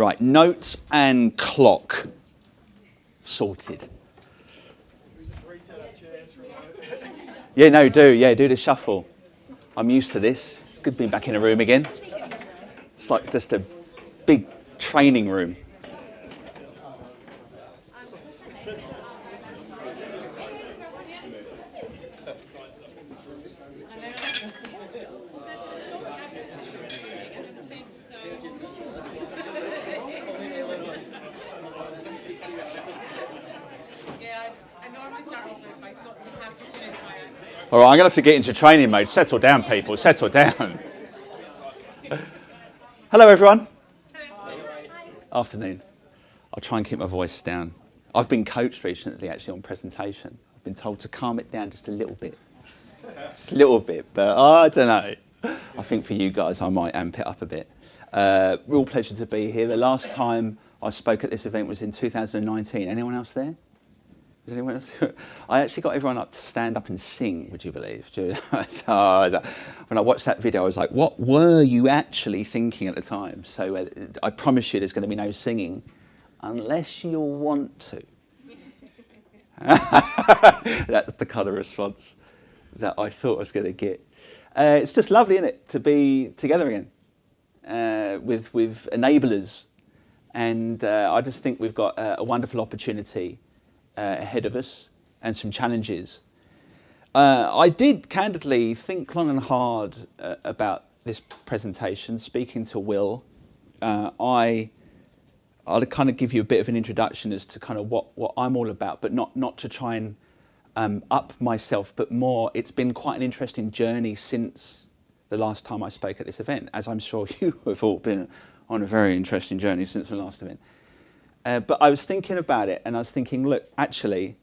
Right, notes and clock sorted. Yeah, no, do the shuffle. I'm used to this. It's good being back in a room again. It's like just a big training room. All right, I'm going to have to get into training mode. Settle down, people. Settle down. Hello, everyone. Afternoon. I'll try and keep my voice down. I've been coached recently, actually, on presentation. I've been told to calm it down just a little bit. Just a little bit, but I don't know. I think for you guys, I might amp it up a bit. Real pleasure to be here. The last time I spoke at this event was in 2019. Anyone else there? Is anyone else? I actually got everyone up to stand up and sing, would you believe? When I watched that video, I was like, what were you actually thinking at the time? So I promise you there's going to be no singing unless you want to. That's the kind of response that I thought I was going to get. It's just lovely, isn't it, to be together again with enablers. And I just think we've got a wonderful opportunity ahead of us and some challenges. I did candidly think long and hard about this presentation, speaking to Will. I'll kind of give you a bit of an introduction as to kind of what I'm all about, but not to try and up myself, but more, it's been quite an interesting journey since the last time I spoke at this event, as I'm sure you have all been on a very interesting journey since the last event. But I was thinking about it, and I was thinking, look, actually,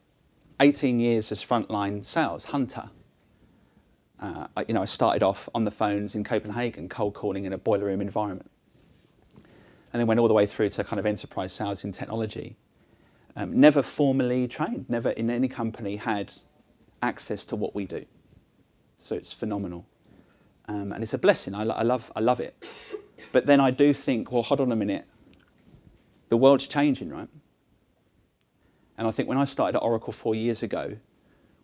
18 years as frontline sales hunter. I started off on the phones in Copenhagen, cold calling in a boiler room environment, and then went all the way through to kind of enterprise sales in technology. Never formally trained, never in any company had access to what we do. So it's phenomenal, and it's a blessing. I love it. But then I do think, well, hold on a minute. The world's changing, right? And I think when I started at Oracle 4 years ago,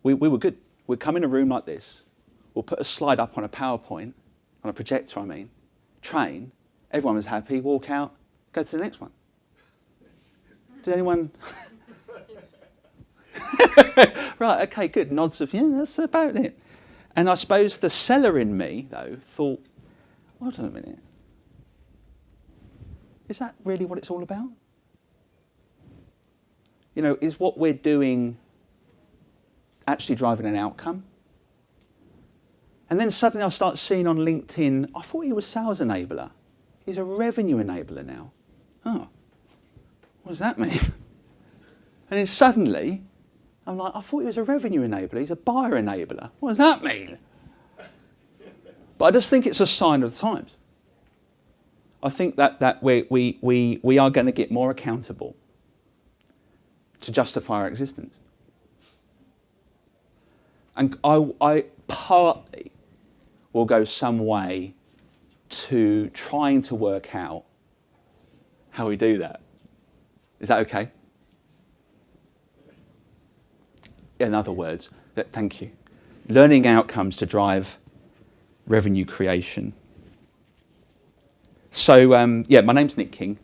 we were good. We'd come in a room like this, we'll put a slide up on a PowerPoint, on a projector, train, everyone was happy, walk out, go to the next one. Did anyone? Right, okay, good. Nods of, yeah, that's about it. And I suppose the seller in me, though, thought, hold on a minute. Is that really what it's all about? Is what we're doing actually driving an outcome? And then suddenly I start seeing on LinkedIn, I thought he was sales enabler. He's a revenue enabler now. Oh, what does that mean? And then suddenly, I'm like, I thought he was a revenue enabler. He's a buyer enabler. What does that mean? But I just think it's a sign of the times. I think that we are going to get more accountable to justify our existence. And I partly will go some way to trying to work out how we do that. Is that okay? In other words, thank you. Learning outcomes to drive revenue creation. So, my name's Nick King,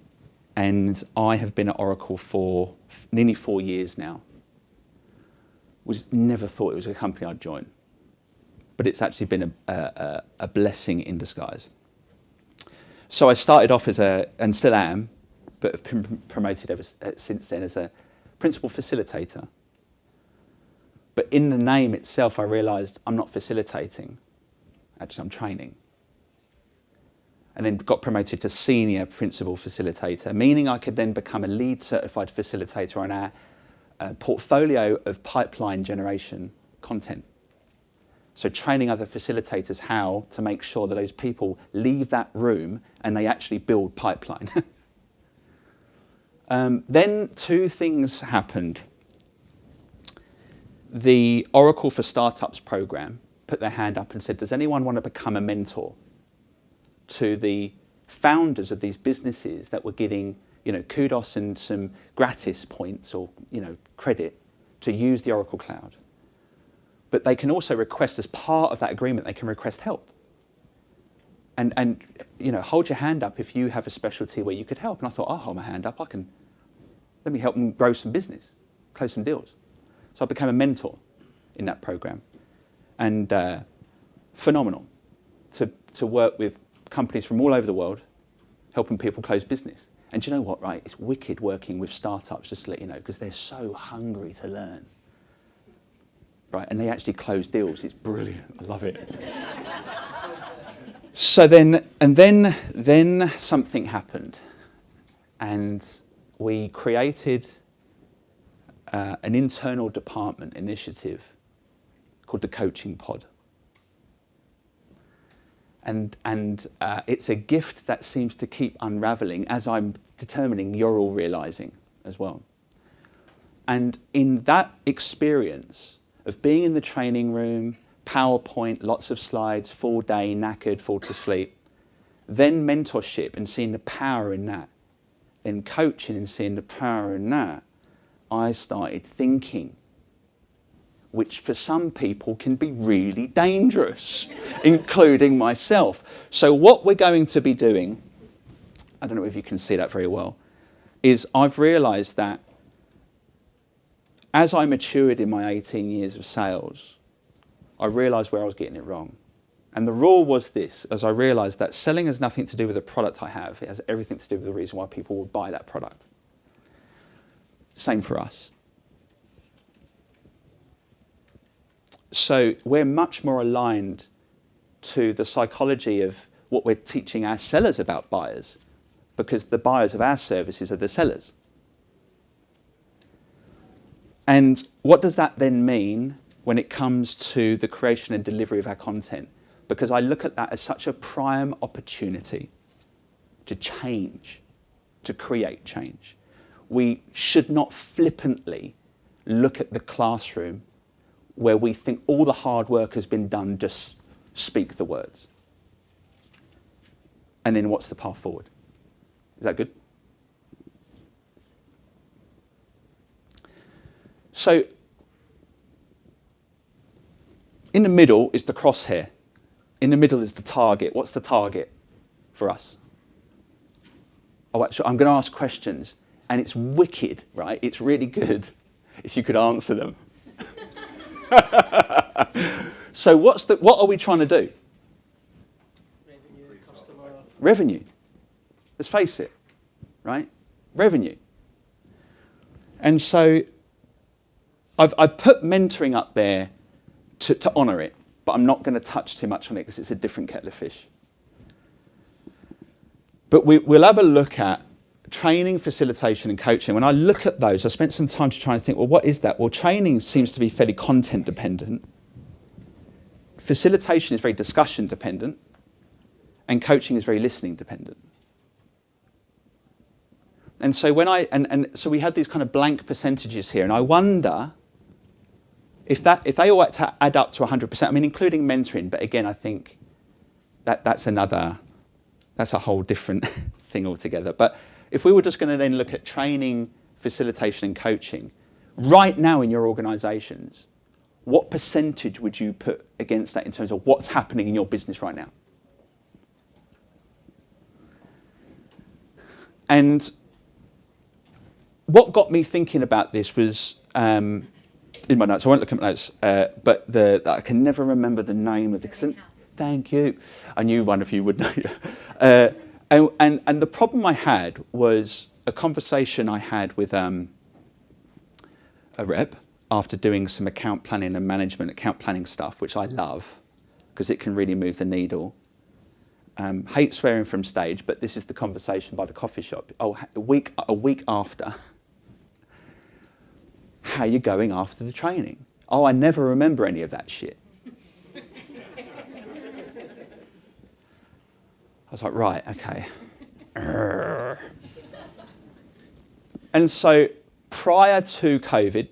and I have been at Oracle for nearly 4 years now. Never thought it was a company I'd join, but it's actually been a blessing in disguise. So I started off and still am, but have been promoted ever since then as a principal facilitator. But in the name itself, I realised I'm not facilitating. Actually, I'm training. And then got promoted to senior principal facilitator, meaning I could then become a lead certified facilitator on our portfolio of pipeline generation content. So training other facilitators how to make sure that those people leave that room and they actually build pipeline. Then two things happened. The Oracle for Startups program put their hand up and said, does anyone want to become a mentor to the founders of these businesses that were getting, kudos and some gratis points or, credit to use the Oracle Cloud. But they can also request, as part of that agreement, they can request help. And hold your hand up if you have a specialty where you could help. And I thought, I'll hold my hand up. Let me help them grow some business, close some deals. So I became a mentor in that program. And phenomenal to work with companies from all over the world, helping people close business. And do you know what, right? It's wicked working with startups, just to let you know, because they're so hungry to learn. Right, and they actually close deals. It's brilliant. I love it. So then something happened, and we created an internal department initiative called the Coaching Pod. And it's a gift that seems to keep unraveling, as I'm determining you're all realizing as well. And in that experience of being in the training room, PowerPoint, lots of slides, full day, knackered, fall to sleep, then mentorship and seeing the power in that, then coaching and seeing the power in that, I started thinking, which for some people can be really dangerous, including myself. So what we're going to be doing, I don't know if you can see that very well, is I've realized that as I matured in my 18 years of sales, I realized where I was getting it wrong. And the rule was this, as I realized that selling has nothing to do with the product I have, it has everything to do with the reason why people would buy that product. Same for us. So we're much more aligned to the psychology of what we're teaching our sellers about buyers, because the buyers of our services are the sellers. And what does that then mean when it comes to the creation and delivery of our content? Because I look at that as such a prime opportunity to change, to create change. We should not flippantly look at the classroom where we think all the hard work has been done, just speak the words. And then what's the path forward? Is that good? So, in the middle is the crosshair. In the middle is the target. What's the target for us? Oh, actually, I'm going to ask questions, and it's wicked, right? It's really good if you could answer them. So what are we trying to do? Revenue, customer. Revenue. Let's face it, right? Revenue. And so I've put mentoring up there to honour it, but I'm not going to touch too much on it because it's a different kettle of fish. But we'll have a look at training, facilitation, and coaching. When I look at those, I spent some time to try and think, well, what is that? Well, training seems to be fairly content dependent. Facilitation is very discussion dependent. And coaching is very listening dependent. And so so we had these kind of blank percentages here, and I wonder if they all had to add up to 100%, I mean, including mentoring, but again, I think that's a whole different thing altogether. But if we were just going to then look at training, facilitation, and coaching, right now in your organisations, what percentage would you put against that in terms of what's happening in your business right now? And what got me thinking about this was, in my notes, I won't look at my notes, but I can never remember the name of the... Thank you. I knew one of you would know. And the problem I had was a conversation I had with a rep after doing some account planning and management, account planning stuff, which I love because it can really move the needle. Hate swearing from stage, but this is the conversation by the coffee shop. Oh, a week after. How are you going after the training? Oh, I never remember any of that shit. I was like, right, okay. And so prior to COVID,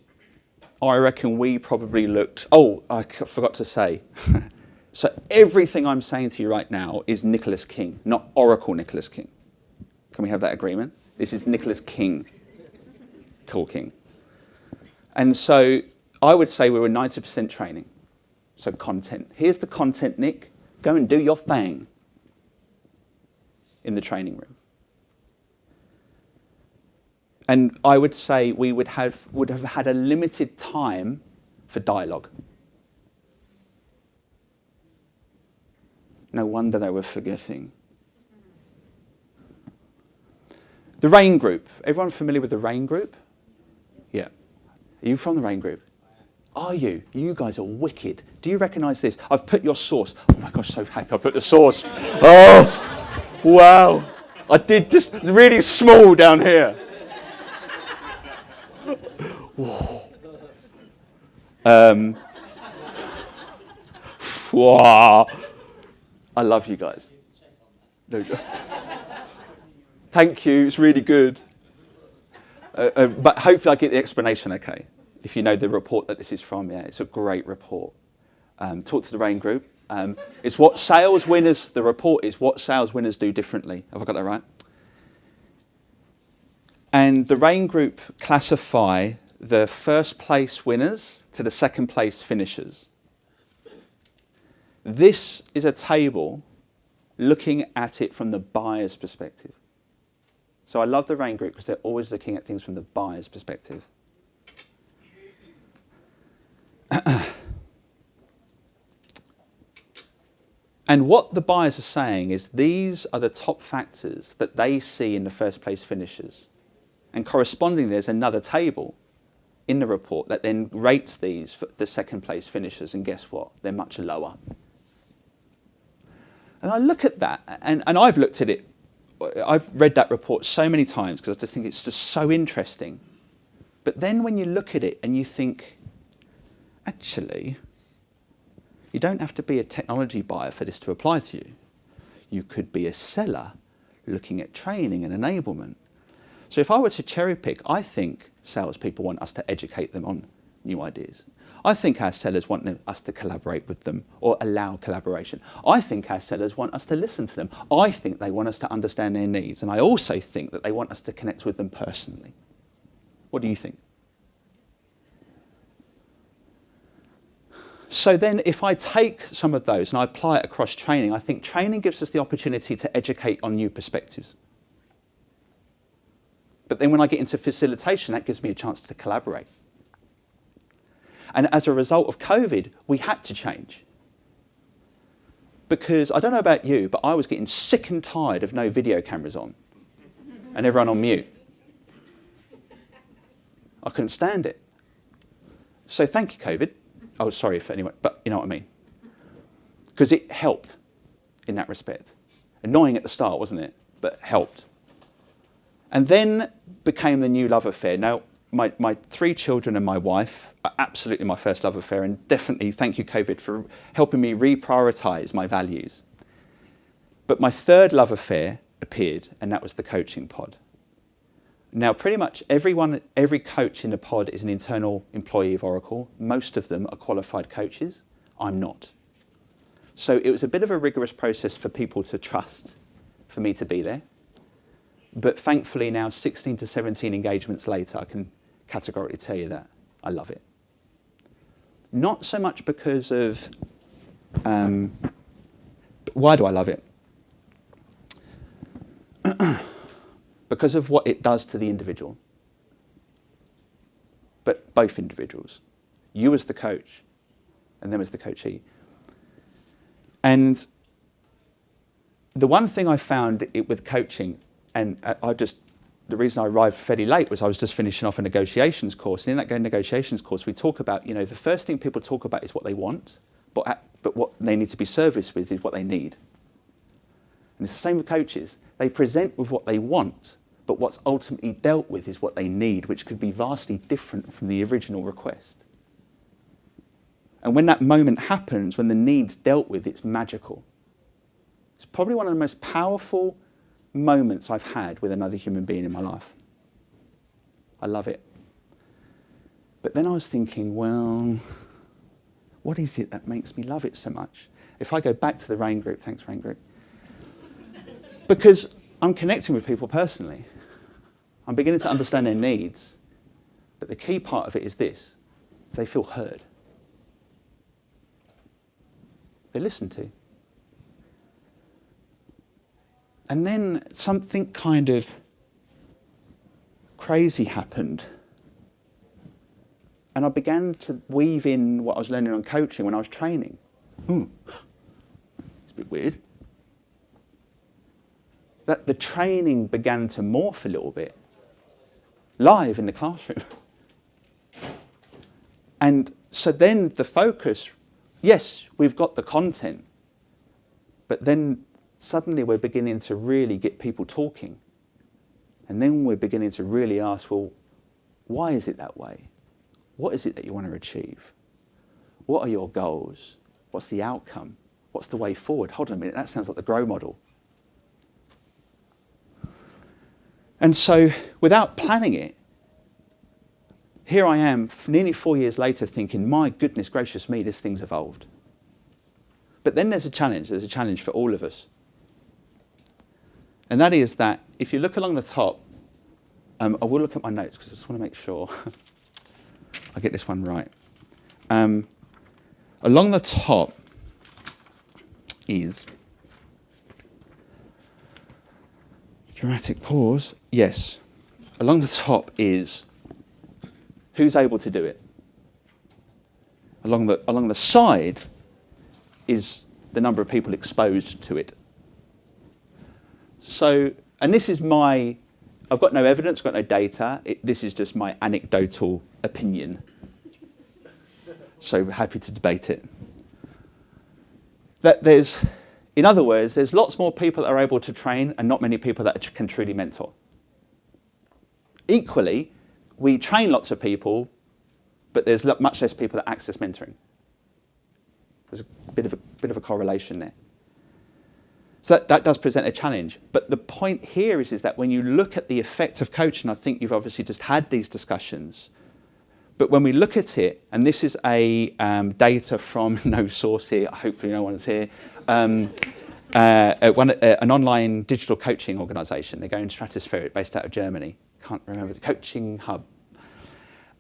I reckon we probably looked... Oh, I forgot to say. So everything I'm saying to you right now is Nicholas King, not Oracle Nicholas King. Can we have that agreement? This is Nicholas King talking. And so I would say we were 90% training. So content. Here's the content, Nick. Go and do your thing in the training room. And I would say we would have had a limited time for dialogue. No wonder they were forgetting. The RAIN group. Everyone familiar with the RAIN group? Yeah. Are you from the RAIN group? Are you? You guys are wicked. Do you recognise this? I've put your source. Oh my gosh, so happy I put the source. Oh, wow. I did just really small down here. Wow. I love you guys. No. Thank you, it's really good. But hopefully I get the explanation okay. If you know the report that this is from, yeah, it's a great report. Talk to the RAIN group. It's what sales winners, the report is what sales winners do differently. Have I got that right? And the RAIN group classify the first place winners to the second place finishers. This is a table looking at it from the buyer's perspective. So I love the RAIN group because they're always looking at things from the buyer's perspective. And what the buyers are saying is these are the top factors that they see in the first place finishers. And correspondingly, there's another table in the report that then rates these for the second place finishers. And guess what? They're much lower. And I look at that, and I've looked at it, I've read that report so many times because I just think it's just so interesting. But then when you look at it and you think, actually, you don't have to be a technology buyer for this to apply to you. You could be a seller looking at training and enablement. So if I were to cherry pick, I think salespeople want us to educate them on new ideas. I think our sellers want us to collaborate with them or allow collaboration. I think our sellers want us to listen to them. I think they want us to understand their needs. And I also think that they want us to connect with them personally. What do you think? So then if I take some of those and I apply it across training, I think training gives us the opportunity to educate on new perspectives. But then when I get into facilitation, that gives me a chance to collaborate. And as a result of COVID, we had to change. Because I don't know about you, but I was getting sick and tired of no video cameras on and everyone on mute. I couldn't stand it. So thank you, COVID. Oh, sorry for anyone, but you know what I mean. Because it helped in that respect. Annoying at the start, wasn't it? But helped. And then became the new love affair. Now, my 3 children and my wife are absolutely my first love affair, and definitely thank you, COVID, for helping me reprioritize my values. But my third love affair appeared, and that was the coaching pod. Now, pretty much every coach in the pod is an internal employee of Oracle. Most of them are qualified coaches. I'm not. So it was a bit of a rigorous process for people to trust for me to be there. But thankfully now, 16 to 17 engagements later, I can categorically tell you that I love it. Not so much because of, why do I love it? Because of what it does to the individual. But both individuals. You as the coach, and them as the coachee. And the one thing I found with coaching, and the reason I arrived fairly late was I was just finishing off a negotiations course. And in that negotiations course, we talk about, the first thing people talk about is what they want, but what they need to be serviced with is what they need. And it's the same with coaches. They present with what they want, but what's ultimately dealt with is what they need, which could be vastly different from the original request. And when that moment happens, when the need's dealt with, it's magical. It's probably one of the most powerful moments I've had with another human being in my life. I love it. But then I was thinking, well, what is it that makes me love it so much? if I go back to the rain group, thanks rain group, because I'm connecting with people personally. I'm beginning to understand their needs. But the key part of it is this, is they feel heard. They're listened to. And then something kind of crazy happened. And I began to weave in what I was learning on coaching when I was training. It's a bit weird. That the training began to morph a little bit, live in the classroom. And so then the focus, yes, we've got the content, but then suddenly we're beginning to really get people talking. And then we're beginning to really ask, well, why is it that way? What is it that you want to achieve? What are your goals? What's the outcome? What's the way forward? Hold on a minute, that sounds like the GROW model. And so, without planning it, here I am, nearly 4 years later, thinking, my goodness gracious me, this thing's evolved. But then there's a challenge for all of us. And that is that if you look along the top, I will look at my notes because I just want to make sure I get this one right. Along the top is, dramatic pause, yes. Along the top is who's able to do it. Along the side is the number of people exposed to it. So, and this is I've got no evidence, I've got no data. This is just my anecdotal opinion. So happy to debate it. That in other words, there's lots more people that are able to train and not many people that can truly mentor. Equally, we train lots of people, but there's much less people that access mentoring. There's a bit of a correlation there. So that does present a challenge. But the point here is that when you look at the effect of coaching, I think you've obviously just had these discussions. But when we look at it, and this is a data from no source here, hopefully no one's here, an online digital coaching organisation. They're going stratospheric, based out of Germany. Can't remember, the Coaching Hub.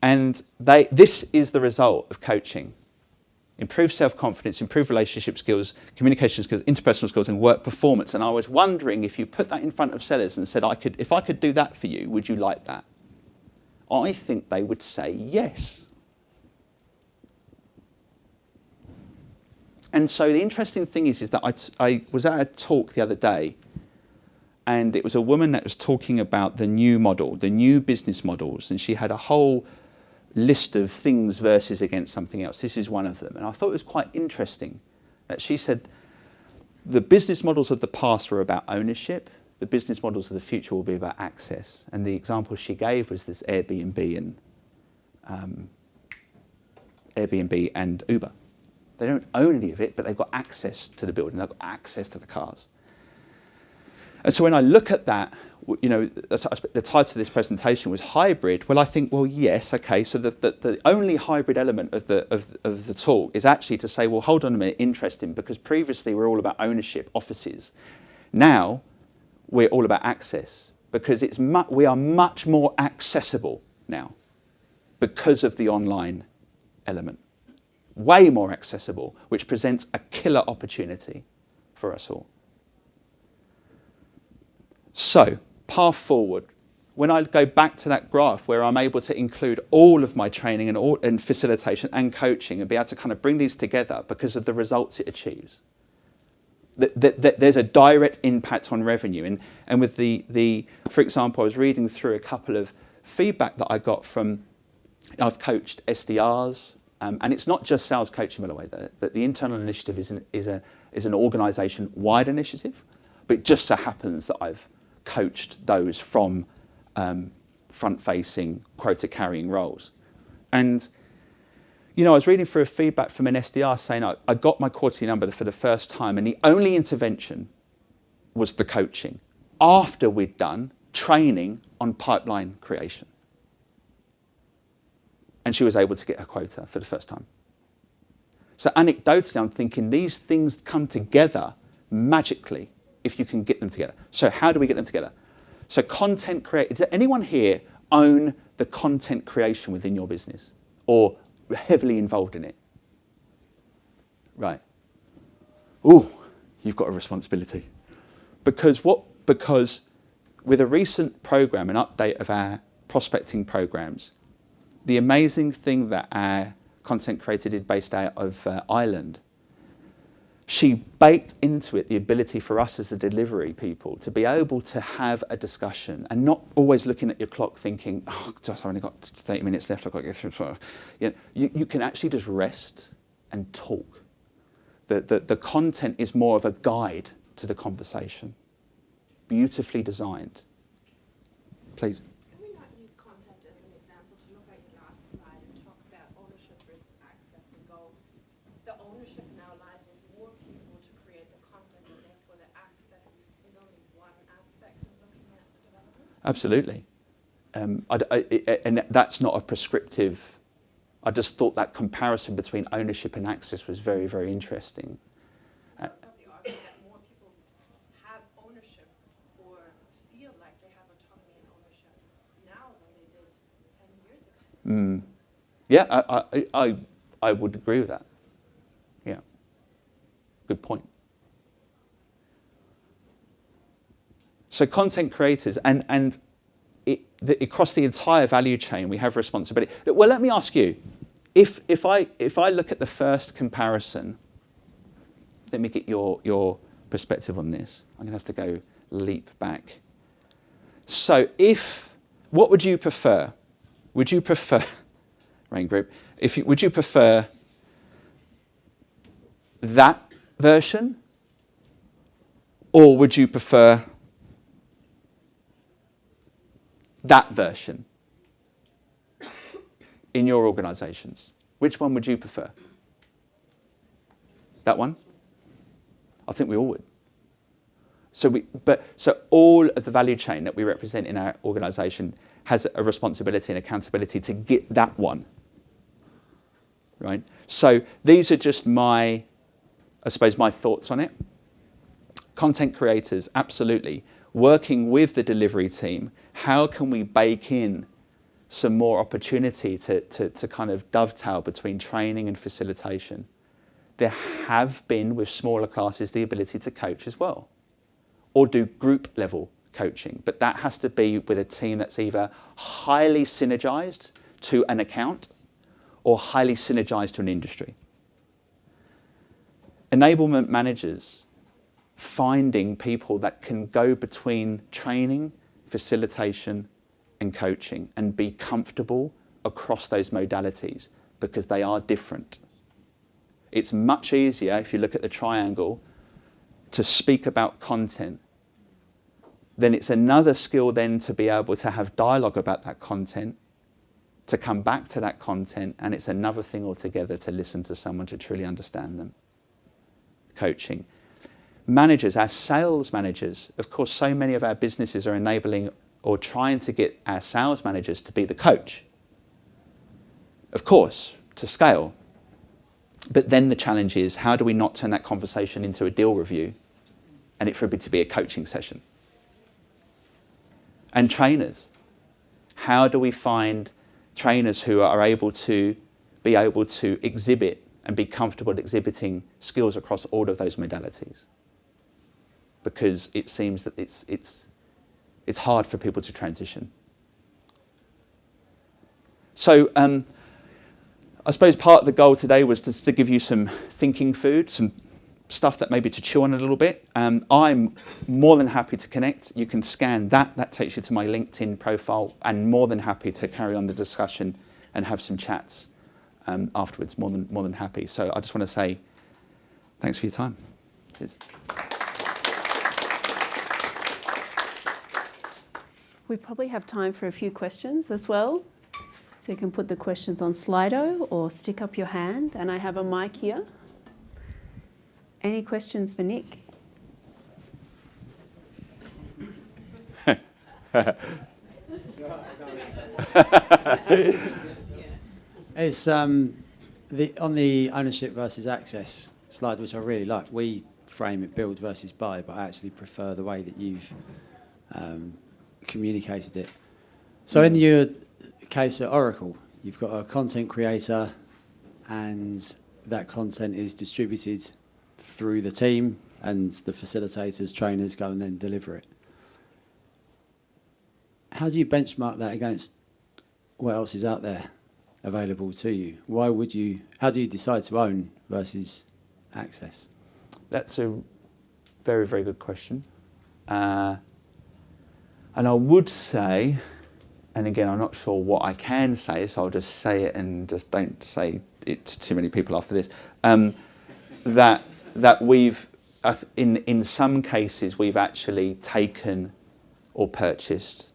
And this is the result of coaching. Improved self-confidence, improved relationship skills, communication skills, interpersonal skills, and work performance. And I was wondering if you put that in front of sellers and said, if I could do that for you, would you like that? I think they would say yes. And so the interesting thing is that I was at a talk the other day, and it was a woman that was talking about the new model, the new business models, and she had a whole list of things versus against something else. This is one of them. And I thought it was quite interesting that she said the business models of the past were about ownership, the business models of the future will be about access. And the example she gave was this Airbnb and Uber. They don't own any of it, but they've got access to the building, they've got access to the cars. And so when I look at that, you know, the title of this presentation was hybrid. Well, I think, well, yes, okay. So the only hybrid element of the talk is actually to say, well, hold on a minute, interesting, because previously we're all about ownership, offices. Now we're all about access, because we are much more accessible now because of the online element. Way more accessible, which presents a killer opportunity for us all. So, path forward. When I go back to that graph where I'm able to include all of my training and facilitation and coaching and be able to kind of bring these together because of the results it achieves, there's a direct impact on revenue. And with for example, I was reading through a couple of feedback that I got from, I've coached SDRs, and it's not just sales coaching, by the way. The internal initiative is an organisation-wide initiative, but it just so happens that I've coached those from front-facing, quota-carrying roles. And, you know, I was reading through a feedback from an SDR saying I got my quarterly number for the first time, and the only intervention was the coaching after we'd done training on pipeline creation. And she was able to get her quota for the first time. So anecdotally, I'm thinking these things come together magically if you can get them together. So how do we get them together? So content create. Does anyone here own the content creation within your business or heavily involved in it? Right. Ooh, you've got a responsibility. Because with a recent program, an update of our prospecting programs, the amazing thing that our content creator did based out of Ireland, she baked into it the ability for us as the delivery people to be able to have a discussion and not always looking at your clock thinking, oh, just I've only got 30 minutes left, I've got to get through. You can actually just rest and talk. The content is more of a guide to the conversation. Beautifully designed. Please. Can we not use content as an example to look at your last slide and talk about ownership versus access and go, the ownership now lies with more people to create the content and therefore the access is only one aspect of looking at the development? Absolutely. And that's not a prescriptive. I just thought that comparison between ownership and access was very, very interesting. Of the argument that more people have ownership or feel like they have autonomy and ownership now than they did 10 years ago. Yeah, I would agree with that. Yeah. Good point. So content creators and across the entire value chain, we have responsibility. Well, let me ask you, if I look at the first comparison, let me get your perspective on this. I'm going to have to go leap back. So what would you prefer? Would you prefer, Rain Group, would you prefer that version? Or would you prefer that version in your organisations? Which one would you prefer? That one? I think we all would. So all of the value chain that we represent in our organisation has a responsibility and accountability to get that one. Right? So these are just my thoughts on it. Content creators, absolutely. Working with the delivery team, how can we bake in some more opportunity to kind of dovetail between training and facilitation? There have been, with smaller classes, the ability to coach as well, or do group level coaching. But that has to be with a team that's either highly synergized to an account or highly synergized to an industry. Enablement managers, finding people that can go between training, facilitation, and coaching and be comfortable across those modalities because they are different. It's much easier, if you look at the triangle, to speak about content. Then it's another skill then to be able to have dialogue about that content, to come back to that content, and it's another thing altogether to listen to someone to truly understand them. Coaching. Managers, our sales managers, of course, so many of our businesses are enabling or trying to get our sales managers to be the coach. Of course, to scale. But then the challenge is, how do we not turn that conversation into a deal review and it for it to be a coaching session? And trainers. How do we find trainers who are able to exhibit and be comfortable exhibiting skills across all of those modalities? Because it seems that it's hard for people to transition. So I suppose part of the goal today was just to give you some thinking food, some stuff that maybe to chew on a little bit. I'm more than happy to connect. You can scan that. That takes you to my LinkedIn profile, and more than happy to carry on the discussion and have some chats afterwards. More than happy. So I just want to say thanks for your time. Cheers. We probably have time for a few questions as well. So you can put the questions on Slido or stick up your hand. And I have a mic here. Any questions for Nick? It's On the ownership versus access slide, which I really like, we frame it build versus buy, but I actually prefer the way that you've communicated it. So in your case at Oracle, you've got a content creator and that content is distributed through the team and the facilitators, trainers go and then deliver it. How do you benchmark that against what else is out there available to you? How do you decide to own versus access? That's a very, very good question. And I would say, and again, I'm not sure what I can say, so I'll just say it and just don't say it to too many people after this, that we've, in some cases, we've actually taken or purchased,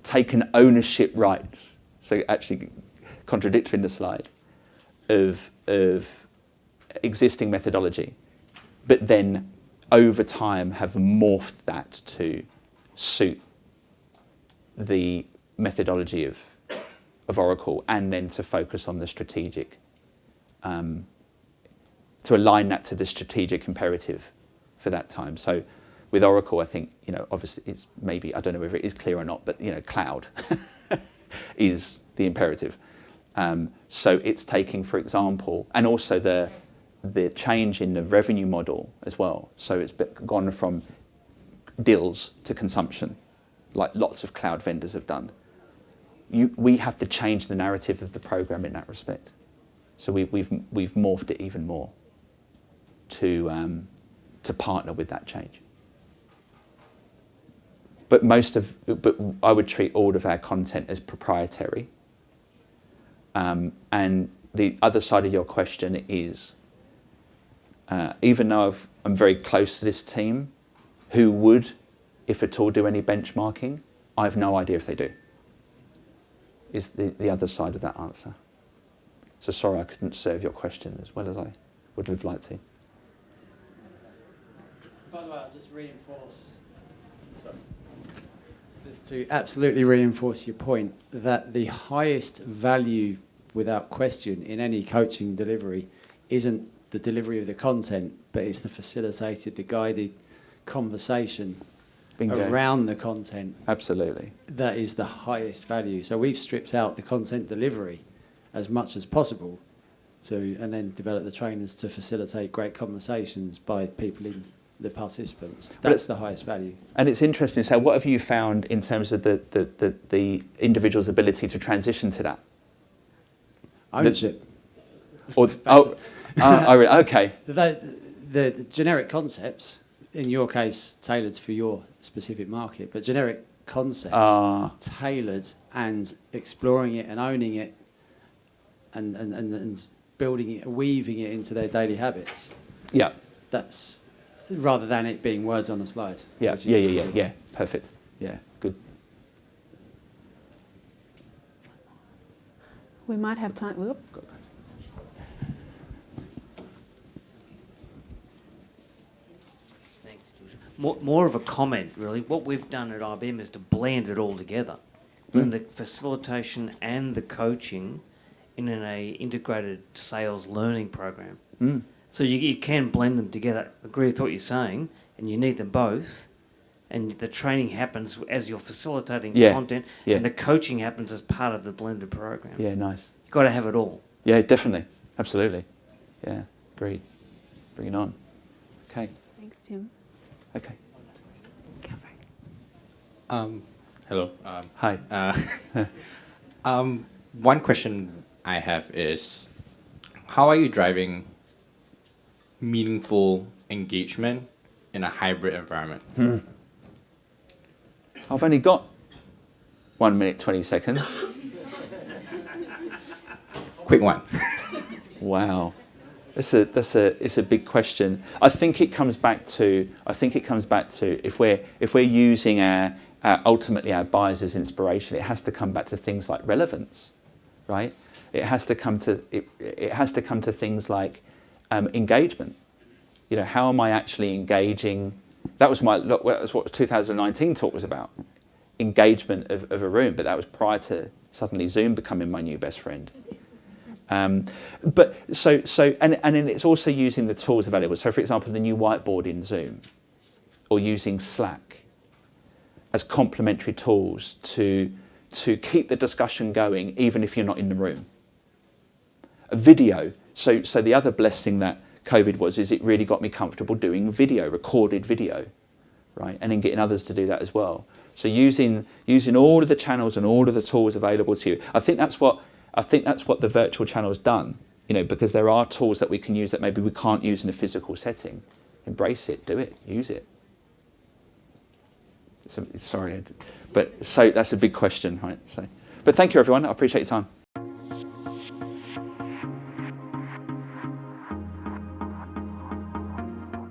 taken ownership rights, so actually contradictory in the slide, of existing methodology, but then over time have morphed that to suit the methodology of Oracle, and then to focus on the strategic, to align that to the strategic imperative for that time. So with Oracle, I think, obviously it's maybe, I don't know whether it is clear or not, but cloud is the imperative. So it's taking, for example, and also the change in the revenue model as well. So it's gone from deals to consumption, like lots of cloud vendors have done. We have to change the narrative of the program in that respect. So we've morphed it even more to partner with that change. But I would treat all of our content as proprietary. And the other side of your question is, even though I'm very close to this team, who would, if at all, do any benchmarking? I have no idea if they do, is the other side of that answer. So sorry I couldn't serve your question as well as I would have liked to. By the way, I'll just reinforce, just to absolutely reinforce your point, that the highest value, without question, in any coaching delivery isn't the delivery of the content, but it's the facilitated, the guided conversation Bingo. Around the content. Absolutely. That is the highest value. So we've stripped out the content delivery as much as possible and then develop the trainers to facilitate great conversations by people in the participants. That's the highest value. And it's interesting. So what have you found in terms of the individual's ability to transition to that? Ownership. Okay. The generic concepts, in your case, tailored for your specific market, but generic concepts tailored and exploring it and owning it and building it, weaving it into their daily habits. Yeah. That's rather than it being words on a slide. Yeah. Perfect. Yeah. Good. We might have time. Whoop. More of a comment, really. What we've done at IBM is to blend it all together, blend the facilitation and the coaching in an integrated sales learning program. So you can blend them together. Agree with what you're saying, and you need them both. And the training happens as you're facilitating content, and the coaching happens as part of the blended program. Yeah, nice. You've got to have it all. Yeah, definitely. Absolutely. Yeah, agreed. Bring it on. Okay. Thanks, Tim. Okay. Hello. Hi. One question I have is, how are you driving meaningful engagement in a hybrid environment? I've only got 1 minute, 20 seconds. Quick one. Wow. It's a big question. I think it comes back to if we're using ultimately our buyers as inspiration, it has to come back to things like relevance, right? It has to come to things like engagement. How am I actually engaging? That was what 2019 talk was about. Engagement of a room, but that was prior to suddenly Zoom becoming my new best friend. But and then it's also using the tools available. So, for example, the new whiteboard in Zoom, or using Slack as complementary tools to keep the discussion going, even if you're not in the room. A video. So the other blessing that COVID was is it really got me comfortable doing video, recorded video, right? And then getting others to do that as well. So using all of the channels and all of the tools available to you. I think that's what the virtual channel has done. Because there are tools that we can use that maybe we can't use in a physical setting. Embrace it, do it, use it. Sorry, but so that's a big question, right? But thank you, everyone. I appreciate your time.